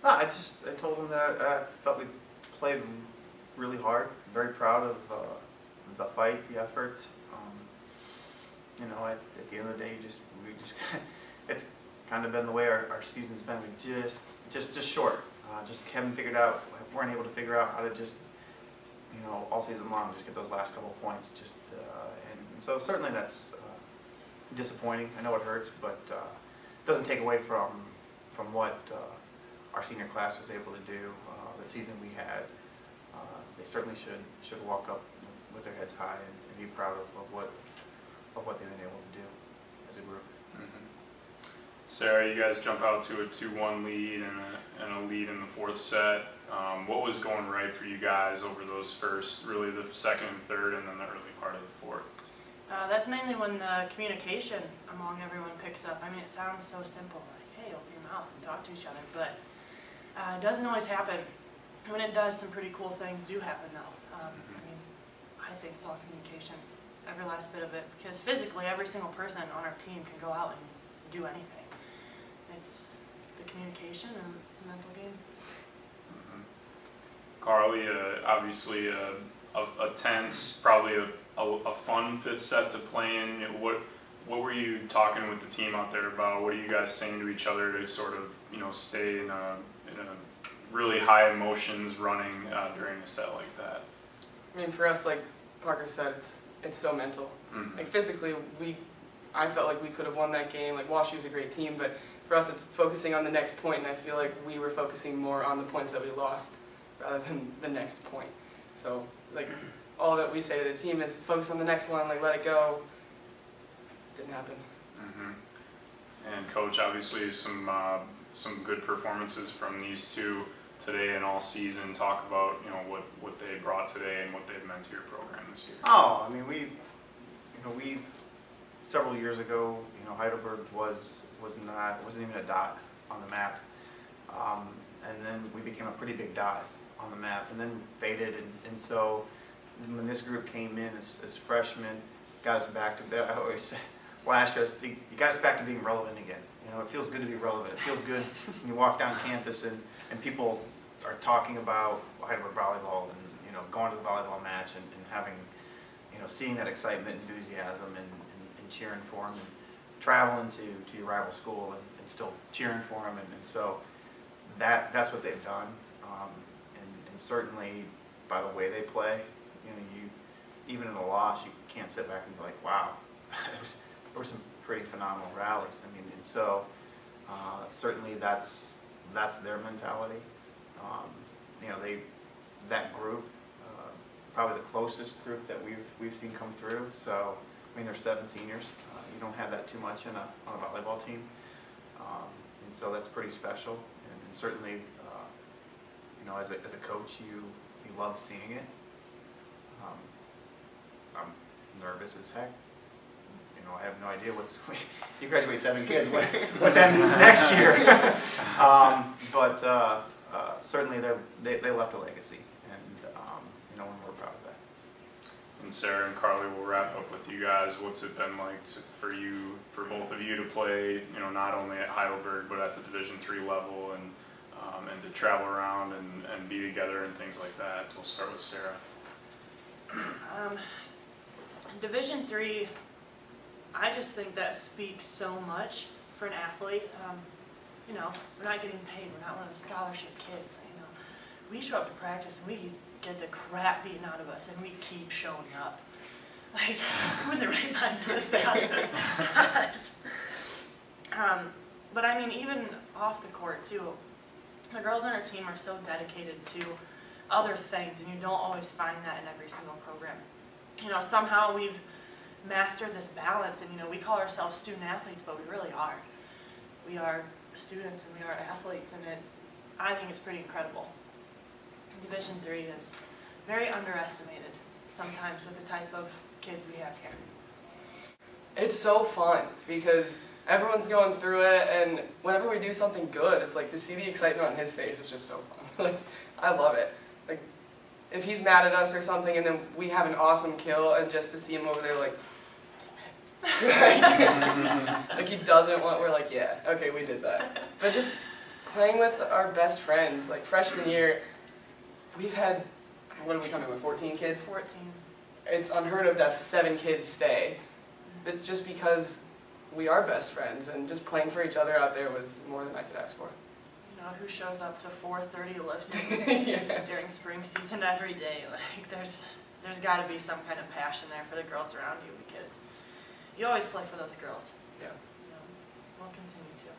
No, I told them that I felt we played really hard. Very proud of the fight, the effort. You know, at the end of the day, we just it's kind of been the way our season's been. We just short. Just haven't figured out. Weren't able to figure out how to just, you know, all season long just get those last couple of points. And so certainly that's disappointing. I know it hurts, but it doesn't take away from what our senior class was able to do. The season we had, they certainly should walk up with their heads high and be proud of what they've been able to do as a group. Mm-hmm. Sarah, you guys jump out to a 2-1 lead and a lead in the fourth set. What was going right for you guys over those first, really the second and third, and then the early part of the fourth? That's mainly when the communication among everyone picks up. I mean, it sounds so simple, like, hey, open your mouth and talk to each other, but it doesn't always happen. When it does, some pretty cool things do happen, though. I mean, I think it's all communication, every last bit of it, because physically, every single person on our team can go out and do anything. It's the communication, and it's a mental game. Karlie, obviously a tense, probably a fun fifth set to play in. What were you talking with the team out there about? What are you guys saying to each other to sort of, you know, stay in a really high emotions running during a set like that? I mean, for us, like Parker said, it's so mental. Mm-hmm. Like physically, I felt like we could have won that game. Like WashU's a great team, but for us, it's focusing on the next point, and I feel like we were focusing more on the points that we lost rather than the next point. So, like, all that we say to the team is focus on the next one, like, let it go. Didn't happen. Mm-hmm. And Coach, obviously some good performances from these two today and all season. Talk about, you know, what they brought today and what they've meant to your program this year. Oh, I mean, we several years ago, you know, Heidelberg wasn't even a dot on the map, and then we became a pretty big dot on the map, and then faded, and so when this group came in as freshmen, got us back to, I always say, last year, you got us back to being relevant again. You know, it feels good to be relevant. It feels good when you walk down campus and people are talking about Heidelberg volleyball and, you know, going to the volleyball match and having, you know, seeing that excitement, enthusiasm, and cheering for them, and traveling to your rival school and still cheering for them, and so that's what they've done, and certainly by the way they play, you know, even in a loss, you can't sit back and be like, wow, there were some pretty phenomenal rallies. I mean, and so certainly that's their mentality. You know, that group, probably the closest group that we've seen come through. So I mean, there's 7 seniors. You don't have that too much on a volleyball team, and so that's pretty special. And certainly, you know, as a coach, you love seeing it. I'm nervous as heck. You know, I have no idea you graduate 7 kids, what that means next year. But certainly they left a legacy, and you know, we're proud of that. And Sarah and Karlie, will wrap up with you guys. What's it been like for both of you to play, you know, not only at Heidelberg but at the Division III level, and to travel around and be together and things like that? We'll start with Sarah. Division III, I just think that speaks so much for an athlete. You know, we're not getting paid. We're not one of the scholarship kids. You know, we show up to practice and we get the crap beaten out of us, and we keep showing up. Like, who in the right mind does that? But I mean, even off the court too, the girls on our team are so dedicated to other things, and you don't always find that in every single program. You know, somehow we've mastered this balance, and you know, we call ourselves student athletes, but we really are. We are students and we are athletes, and I think it's pretty incredible. Division III is very underestimated sometimes with the type of kids we have here. It's so fun because everyone's going through it, and whenever we do something good, it's like to see the excitement on his face is just so fun. Like, I love it. Like, if he's mad at us or something and then we have an awesome kill, and just to see him over there like like he doesn't want, we're like, yeah, okay, we did that. But just playing with our best friends. Like freshman year, we've had, what are we coming with, 14 kids? 14. It's unheard of to have 7 kids stay. It's just because we are best friends, and just playing for each other out there was more than I could ask for. You know, who shows up to 4:30 lifting Yeah. during spring season every day? Like, there's got to be some kind of passion there for the girls around you, because you always play for those girls. Yeah. You know, we'll continue to.